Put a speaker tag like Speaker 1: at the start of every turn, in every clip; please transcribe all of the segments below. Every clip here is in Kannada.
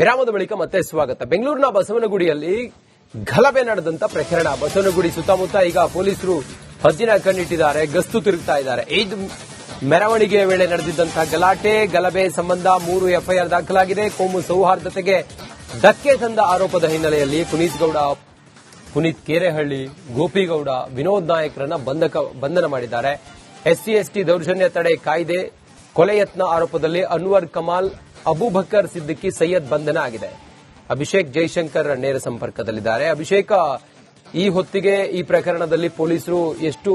Speaker 1: ವಿರಾಮದ ಬಳಿಕ ಮತ್ತೆ ಸ್ವಾಗತ. ಬೆಂಗಳೂರಿನ ಬಸವನಗುಡಿಯಲ್ಲಿ ಗಲಭೆ ನಡೆದಂತ ಪ್ರಕರಣ. ಬಸವನಗುಡಿ ಸುತ್ತಮುತ್ತ ಈಗ ಪೊಲೀಸರು ಹದ್ದಿನ ಕಣ್ಣಿಟ್ಟಿದ್ದಾರೆ, ಗಸ್ತು ತಿರುಗ್ತಾ ಇದ್ದಾರೆ. ಈದ್ ಮೆರವಣಿಗೆಯ ವೇಳೆ ನಡೆದಿದ್ದಂತಹ ಗಲಭೆ ಸಂಬಂಧ 3 ಎಫ್ಐಆರ್ ದಾಖಲಾಗಿದೆ. ಕೋಮು ಸೌಹಾರ್ದತೆಗೆ ಧಕ್ಕೆ ತಂದ ಆರೋಪದ ಹಿನ್ನೆಲೆಯಲ್ಲಿ ಪುನೀತ್ ಕೇರೆಹಳ್ಳಿ, ಗೋಪಿಗೌಡ, ವಿನೋದ್ ನಾಯಕ್ರನ್ನ ಬಂಧನ ಮಾಡಿದ್ದಾರೆ. ಎಸ್ಸಿ ಎಸ್ಟಿ ದೌರ್ಜನ್ಯ ತಡೆ ಕಾಯ್ದೆ ಕೊಲೆ ಯತ್ನ ಆರೋಪದಲ್ಲಿ ಅನ್ವರ್ ಕಮಾಲ್, ಅಬೂಬಕರ್ ಸಿದ್ದಿಕಿ, ಸೈಯದ್ ಬಂಧನ ಆಗಿದೆ. ಅಭಿಷೇಕ್ ಜೈಶಂಕರ್ ನೇರ ಸಂಪರ್ಕದಲ್ಲಿದ್ದಾರೆ. ಅಭಿಷೇಕ್, ಈ ಹೊತ್ತಿಗೆ ಈ ಪ್ರಕರಣದಲ್ಲಿ ಪೊಲೀಸರು ಎಷ್ಟು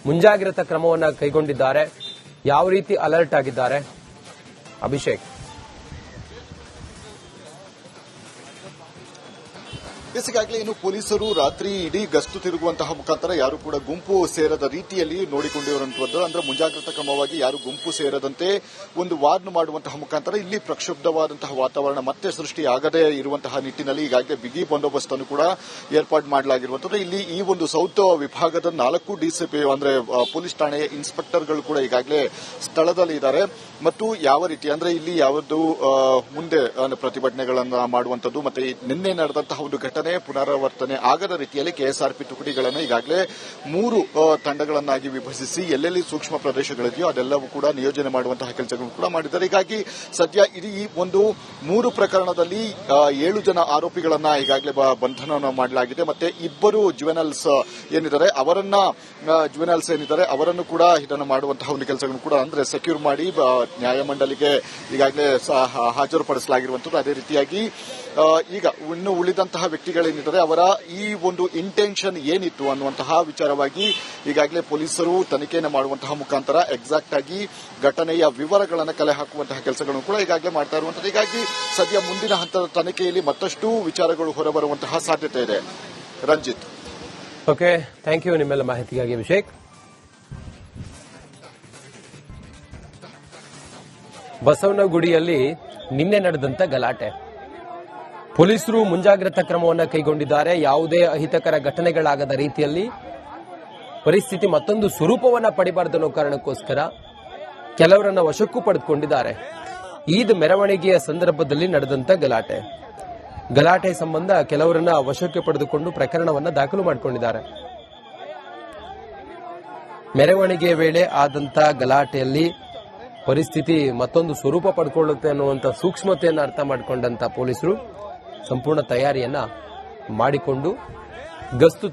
Speaker 1: ಮುಂಜಾಗ್ರತಾ ಕ್ರಮವನ್ನು ಕೈಗೊಂಡಿದ್ದಾರೆ, ಯಾವ ರೀತಿ ಅಲರ್ಟ್ ಆಗಿದ್ದಾರೆ? ಅಭಿಷೇಕ್.
Speaker 2: ಈಗಾಗಲೇ ಇನ್ನು ಪೊಲೀಸರು ರಾತ್ರಿ ಇಡೀ ಗಸ್ತು ತಿರುಗುವಂತಹ ಮುಖಾಂತರ ಯಾರು ಕೂಡ ಗುಂಪು ಸೇರದ ರೀತಿಯಲ್ಲಿ ನೋಡಿಕೊಂಡಿರುವಂತದ್ದು. ಅಂದ್ರೆ ಮುಂಜಾಗ್ರತಾ ಕ್ರಮವಾಗಿ ಯಾರು ಗುಂಪು ಸೇರದಂತೆ ಒಂದು ವಾರ್ನ್ ಮಾಡುವಂತಹ ಮುಖಾಂತರ ಇಲ್ಲಿ ಪ್ರಕ್ಷುಬ್ಧವಾದಂತಹ ವಾತಾವರಣ ಮತ್ತೆ ಸೃಷ್ಟಿಯಾಗದೇ ಇರುವಂತಹ ನಿಟ್ಟಿನಲ್ಲಿ ಈಗಾಗಲೇ ಬಿಗಿ ಬಂದೋಬಸ್ತ್ ಅನ್ನು ಕೂಡ ಏರ್ಪಾಡು ಮಾಡಲಾಗಿರುವಂತದ್ದು. ಇಲ್ಲಿ ಈ ಒಂದು ಸೌತ್ ವಿಭಾಗದ 4 ಡಿಸಿಪಿ ಅಂದ್ರೆ ಪೊಲೀಸ್ ಠಾಣೆಯ ಇನ್ಸ್ಪೆಕ್ಟರ್ಗಳು ಕೂಡ ಈಗಾಗಲೇ ಸ್ಥಳದಲ್ಲಿ ಇದ್ದಾರೆ. ಮತ್ತು ಯಾವ ರೀತಿ ಅಂದ್ರೆ ಇಲ್ಲಿ ಯಾವುದು ಮುಂದೆ ಪ್ರತಿಭಟನೆಗಳನ್ನ ಮಾಡುವಂತದ್ದು ಮತ್ತೆ ನಿನ್ನೆ ನಡೆದಂತಹ ಒಂದು ಘಟನೆ ಪುನರಾವರ್ತನೆ ಆಗದ ರೀತಿಯಲ್ಲಿ ಕೆಎಸ್ಆರ್ಪಿ ತುಕಡಿಗಳನ್ನು ಈಗಾಗಲೇ 3 ತಂಡಗಳನ್ನಾಗಿ ವಿಭಜಿಸಿ ಎಲ್ಲೆಲ್ಲಿ ಸೂಕ್ಷ್ಮ ಪ್ರದೇಶಗಳಿದೆಯೋ ಅದೆಲ್ಲವೂ ಕೂಡ ನಿಯೋಜನೆ ಮಾಡುವಂತಹ ಕೆಲಸಗಳನ್ನು ಕೂಡ ಮಾಡಿದ್ದಾರೆ. ಹೀಗಾಗಿ ಸದ್ಯ ಇಡೀ ಒಂದು 3 ಪ್ರಕರಣದಲ್ಲಿ 7 ಜನ ಆರೋಪಿಗಳನ್ನ ಈಗಾಗಲೇ ಬಂಧನ ಮಾಡಲಾಗಿದೆ. ಮತ್ತೆ 2 ಜುವೆನಲ್ಸ್ ಏನಿದ್ದಾರೆ ಅವರನ್ನು ಕೂಡ ಇದನ್ನು ಮಾಡುವಂತಹ ಒಂದು ಕೆಲಸಗಳನ್ನು ಕೂಡ ಅಂದ್ರೆ ಸೆಕ್ಯೂರ್ ಮಾಡಿ ನ್ಯಾಯಮಂಡಲಿಗೆ ಈಗಾಗಲೇ ಹಾಜರುಪಡಿಸಲಾಗಿರುವಂತದ್ದು. ಅದೇ ರೀತಿಯಾಗಿ ಈಗ ಇನ್ನು ಉಳಿದಂತಹ ವ್ಯಕ್ತಿಗಳೇನಿದ್ದಾರೆ ಅವರ ಈ ಒಂದು ಇಂಟೆನ್ಷನ್ ಏನಿತ್ತು ಅನ್ನುವಂತಹ ವಿಚಾರವಾಗಿ ಈಗಾಗಲೇ ಪೊಲೀಸರು ತನಿಖೆಯನ್ನು ಮಾಡುವಂತಹ ಮುಖಾಂತರ ಎಕ್ಸಾಕ್ಟ್ ಆಗಿ ಘಟನೆಯ ವಿವರಗಳನ್ನು ಕಲೆ ಹಾಕುವಂತಹ ಕೆಲಸಗಳನ್ನು ಕೂಡ ಈಗಾಗಲೇ ಮಾಡ್ತಾ ಇರುವಂತದ್ದು. ಹೀಗಾಗಿ ಸದ್ಯ ಮುಂದಿನ ಹಂತದ ತನಿಖೆಯಲ್ಲಿ ಮತ್ತಷ್ಟು ವಿಚಾರಗಳು ಹೊರಬರುವಂತಹ ಸಾಧ್ಯತೆ ಇದೆ. ರಂಜಿತ್.
Speaker 1: ಓಕೆ, ಥ್ಯಾಂಕ್ ಯು ನಿಮ್ಮೆಲ್ಲ ಮಾಹಿತಿಗಾಗಿ ಅಭಿಷೇಕ್. ಬಸವನಗುಡಿಯಲ್ಲಿ ನಿನ್ನೆ ನಡೆದಂತ ಗಲಾಟೆ. ಪೊಲೀಸರು ಮುಂಜಾಗ್ರತಾ ಕ್ರಮವನ್ನು ಕೈಗೊಂಡಿದ್ದಾರೆ. ಯಾವುದೇ ಅಹಿತಕರ ಘಟನೆಗಳಾಗದ ರೀತಿಯಲ್ಲಿ ಪರಿಸ್ಥಿತಿ ಮತ್ತೊಂದು ಸ್ವರೂಪವನ್ನು ಪಡಿಬಾರದು ಅನ್ನೋ ಕಾರಣಕ್ಕೋಸ್ಕರ ಕೆಲವರನ್ನ ವಶಕ್ಕೂ ಪಡೆದುಕೊಂಡಿದ್ದಾರೆ. ಈದ್ ಮೆರವಣಿಗೆಯ ಸಂದರ್ಭದಲ್ಲಿ ನಡೆದಂತ ಗಲಾಟೆ ಸಂಬಂಧ ಕೆಲವರನ್ನ ವಶಕ್ಕೆ ಪಡೆದುಕೊಂಡು ಪ್ರಕರಣವನ್ನು ದಾಖಲು ಮಾಡಿಕೊಂಡಿದ್ದಾರೆ. ಮೆರವಣಿಗೆಯ ವೇಳೆ ಆದಂತ ಗಲಾಟೆಯಲ್ಲಿ ಪರಿಸ್ಥಿತಿ ಮತ್ತೊಂದು ಸ್ವರೂಪ ಪಡ್ಕೊಳ್ಳುತ್ತೆ ಅನ್ನುವಂಥ ಸೂಕ್ಷ್ಮತೆಯನ್ನು ಅರ್ಥ ಮಾಡಿಕೊಂಡಂತ ಪೊಲೀಸರು ಸಂಪೂರ್ಣ ತಯಾರಿಯನ್ನ ಮಾಡಿಕೊಂಡು ಗಸ್ತು